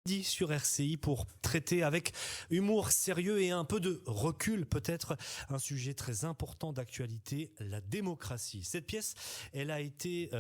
Dit sur RCI pour traiter avec humour sérieux et un peu de recul peut-être un sujet très important d'actualité, la démocratie. Cette pièce, elle a été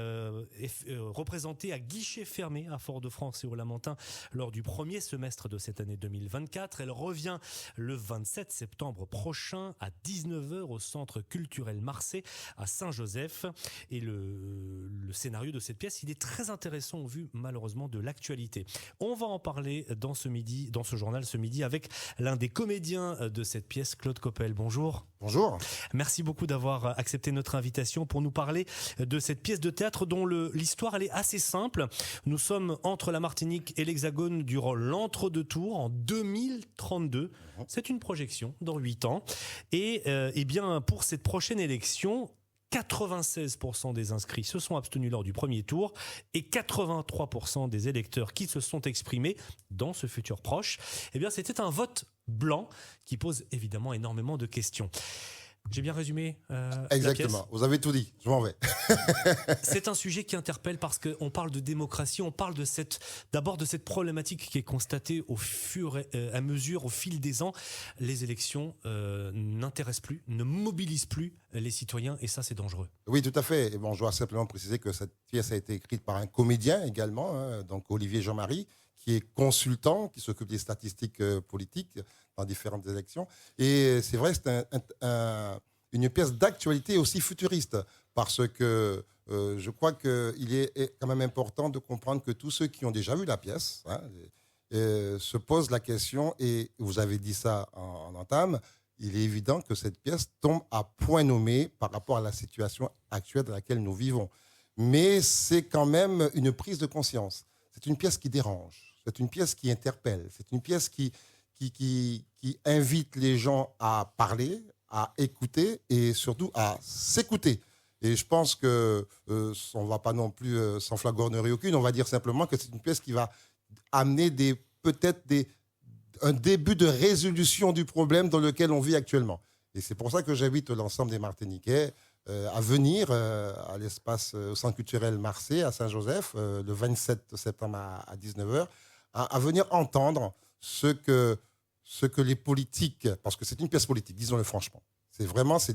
représentée à guichet fermé à Fort-de-France et au Lamentin lors du premier semestre de cette année 2024. Elle revient le 27 septembre prochain à 19h au Centre culturel Marseille à Saint-Joseph. Et le scénario de cette pièce, il est très intéressant au vu malheureusement de l'actualité. On va en parler dans ce journal ce midi avec l'un des comédiens de cette pièce, Claude Coppel. Bonjour. Bonjour. Merci beaucoup d'avoir accepté notre invitation pour nous parler de cette pièce de théâtre dont l'histoire elle est assez simple. Nous sommes entre la Martinique et l'Hexagone durant l'entre-deux-tours en 2032. C'est une projection dans 8 ans. Et bien pour cette prochaine élection, 96% des inscrits se sont abstenus lors du premier tour et 83% des électeurs qui se sont exprimés dans ce futur proche, eh bien c'était un vote blanc qui pose évidemment énormément de questions. J'ai bien résumé Exactement, la pièce. vous avez tout dit, je m'en vais. C'est un sujet qui interpelle parce qu'on parle de démocratie, on parle d'abord de cette problématique qui est constatée au fur et à mesure, au fil des ans. Les élections n'intéressent plus, ne mobilisent plus les citoyens et ça c'est dangereux. Oui, tout à fait. Et bon, je dois simplement préciser que cette pièce a été écrite par un comédien également, donc Olivier Jean-Marie, qui est consultant, qui s'occupe des statistiques politiques dans différentes élections. Et c'est vrai, c'est une pièce d'actualité aussi futuriste, parce que je crois qu'il est quand même important de comprendre que tous ceux qui ont déjà vu la pièce se posent la question, et vous avez dit ça en entame, il est évident que cette pièce tombe à point nommé par rapport à la situation actuelle dans laquelle nous vivons. Mais c'est quand même une prise de conscience. C'est une pièce qui dérange. C'est une pièce qui interpelle. C'est une pièce qui invite les gens à parler, à écouter et surtout à s'écouter. Et je pense qu'on ne va pas non plus sans flagornerie aucune. On va dire simplement que c'est une pièce qui va amener peut-être un début de résolution du problème dans lequel on vit actuellement. Et c'est pour ça que j'invite l'ensemble des Martiniquais à venir à l'espace au Centre culturel Marseille à Saint-Joseph le 27 septembre à 19h, à venir entendre ce que les politiques, parce que c'est une pièce politique, disons-le franchement, c'est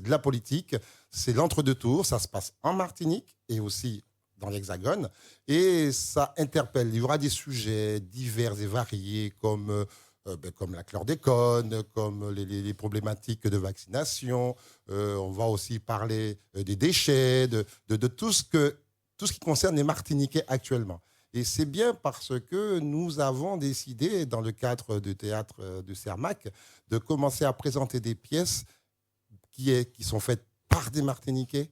de la politique, c'est l'entre-deux tours, ça se passe en Martinique et aussi dans l'Hexagone, et ça interpelle. Il y aura des sujets divers et variés comme la chlordécone, comme les problématiques de vaccination. On va aussi parler des déchets, de tout ce qui concerne les Martiniquais actuellement. Et c'est bien parce que nous avons décidé, dans le cadre du théâtre de Cermac, de commencer à présenter des pièces qui sont faites par des Martiniquais,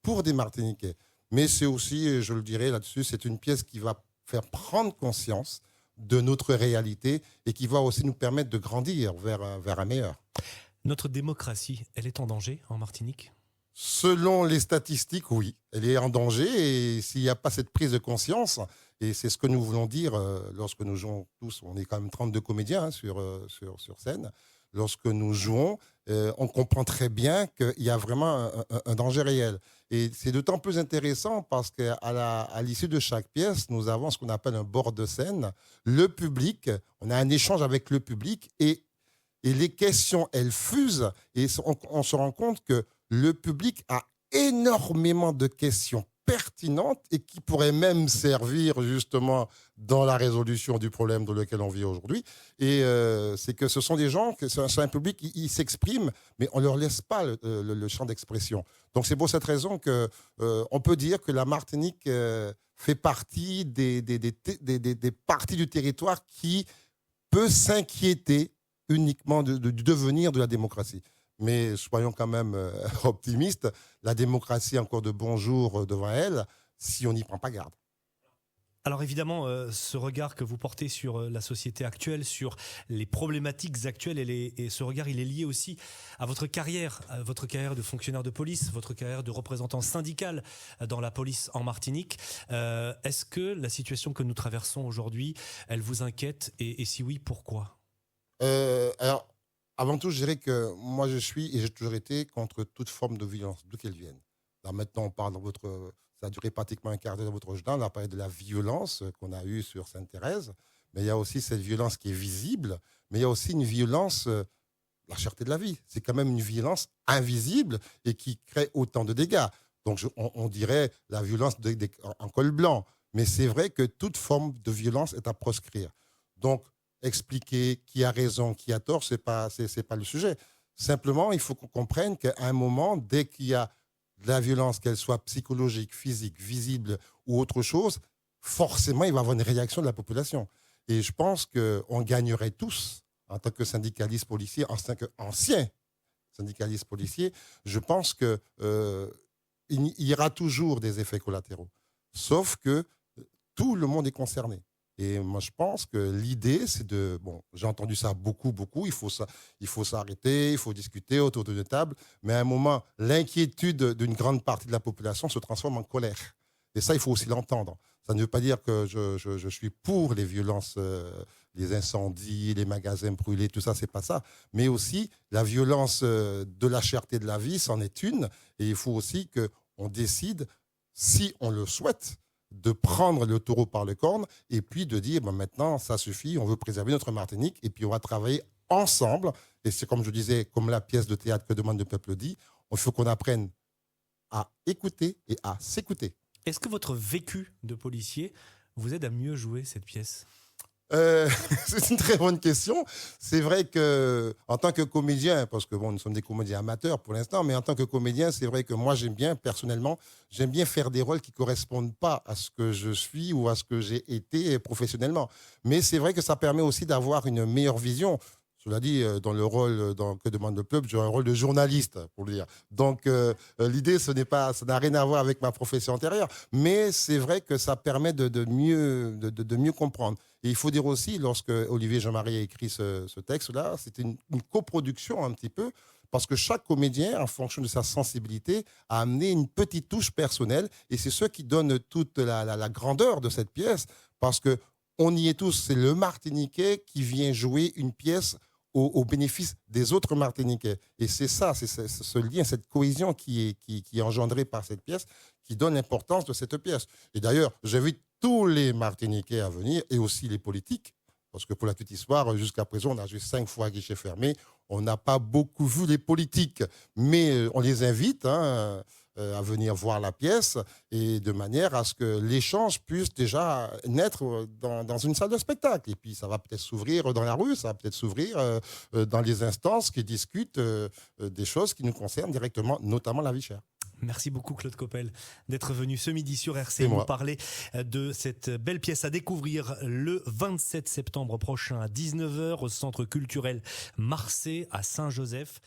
pour des Martiniquais. Mais c'est aussi, je le dirais là-dessus, c'est une pièce qui va faire prendre conscience de notre réalité et qui va aussi nous permettre de grandir vers un meilleur. Notre démocratie, elle est en danger en Martinique ? Selon les statistiques, oui, elle est en danger, et s'il n'y a pas cette prise de conscience, et c'est ce que nous voulons dire lorsque nous jouons tous, on est quand même 32 comédiens sur scène, lorsque nous jouons, on comprend très bien qu'il y a vraiment un danger réel. Et c'est d'autant plus intéressant parce qu'à l'issue de chaque pièce, nous avons ce qu'on appelle un bord de scène. Le public, on a un échange avec le public, et les questions, elles fusent, et on se rend compte que le public a énormément de questions pertinentes et qui pourraient même servir justement dans la résolution du problème dans lequel on vit aujourd'hui. Et c'est que ce sont des gens, c'est un public qui s'exprime, mais on ne leur laisse pas le champ d'expression. Donc c'est pour cette raison qu'on peut dire que la Martinique fait partie des parties du territoire qui peut s'inquiéter uniquement du devenir de la démocratie. Mais soyons quand même optimistes, la démocratie a encore de bons jours devant elle si on n'y prend pas garde. Alors évidemment, ce regard que vous portez sur la société actuelle, sur les problématiques actuelles, et ce regard, il est lié aussi à votre carrière de fonctionnaire de police, votre carrière de représentant syndical dans la police en Martinique. Est-ce que la situation que nous traversons aujourd'hui, elle vous inquiète, et si oui, pourquoi ? Alors, avant tout, je dirais que moi, je suis et j'ai toujours été contre toute forme de violence, d'où qu'elle vienne. Là, maintenant, on parle ça a duré pratiquement un quart d'heure dans votre journal, on a parlé de la violence qu'on a eue sur Sainte-Thérèse, mais il y a aussi cette violence qui est visible, mais il y a aussi une violence, la cherté de la vie. C'est quand même une violence invisible et qui crée autant de dégâts. Donc on dirait la violence en col blanc, mais c'est vrai que toute forme de violence est à proscrire. Donc expliquer qui a raison, qui a tort, c'est pas le sujet. Simplement, il faut qu'on comprenne qu'à un moment, dès qu'il y a de la violence, qu'elle soit psychologique, physique, visible ou autre chose, forcément, il va y avoir une réaction de la population. Et je pense qu'on gagnerait tous, en tant que syndicalistes policiers, en tant qu'anciens syndicalistes policiers, je pense qu'il y aura toujours des effets collatéraux. Sauf que tout le monde est concerné. Et moi, je pense que l'idée, c'est de... Bon, j'ai entendu ça beaucoup, beaucoup. Il faut s'arrêter, il faut discuter autour d'une table. Mais à un moment, l'inquiétude d'une grande partie de la population se transforme en colère. Et ça, il faut aussi l'entendre. Ça ne veut pas dire que je suis pour les violences, les incendies, les magasins brûlés, tout ça, c'est pas ça. Mais aussi, la violence de la cherté de la vie, c'en est une. Et il faut aussi qu'on décide, si on le souhaite, de prendre le taureau par le corne et puis de dire ben maintenant ça suffit, on veut préserver notre Martinique et puis on va travailler ensemble. Et c'est comme je disais, comme la pièce de théâtre Que demande le peuple dit, il faut qu'on apprenne à écouter et à s'écouter. Est-ce que votre vécu de policier vous aide à mieux jouer cette pièce ? C'est une très bonne question. C'est vrai que en tant que comédien, parce que bon, nous sommes des comédiens amateurs pour l'instant, mais en tant que comédien, c'est vrai que moi personnellement, j'aime bien faire des rôles qui correspondent pas à ce que je suis ou à ce que j'ai été professionnellement. Mais c'est vrai que ça permet aussi d'avoir une meilleure vision. Cela dit, dans le rôle dans Que demande le peuple, j'ai un rôle de journaliste, pour le dire. Donc, l'idée, ça n'a rien à voir avec ma profession antérieure. Mais c'est vrai que ça permet de mieux comprendre. Et il faut dire aussi, lorsque Olivier Jean-Marie a écrit ce texte-là, c'était une coproduction un petit peu, parce que chaque comédien, en fonction de sa sensibilité, a amené une petite touche personnelle. Et c'est ce qui donne toute la grandeur de cette pièce, parce que on y est tous. C'est le Martiniquais qui vient jouer une pièce au bénéfice des autres Martiniquais. Et c'est ça, c'est ce lien, cette cohésion qui est engendrée par cette pièce, qui donne l'importance de cette pièce. Et d'ailleurs, j'invite tous les Martiniquais à venir, et aussi les politiques, parce que pour la petite histoire, jusqu'à présent, on a joué 5 fois à guichet fermé. On n'a pas beaucoup vu les politiques, mais on les invite à venir voir la pièce, et de manière à ce que l'échange puisse déjà naître dans une salle de spectacle. Et puis ça va peut-être s'ouvrir dans la rue, ça va peut-être s'ouvrir dans les instances qui discutent des choses qui nous concernent directement, notamment la vie chère. Merci beaucoup Claude Coppel d'être venu ce midi sur RCI nous parler de cette belle pièce à découvrir le 27 septembre prochain à 19h au Centre culturel Marseille à Saint-Joseph.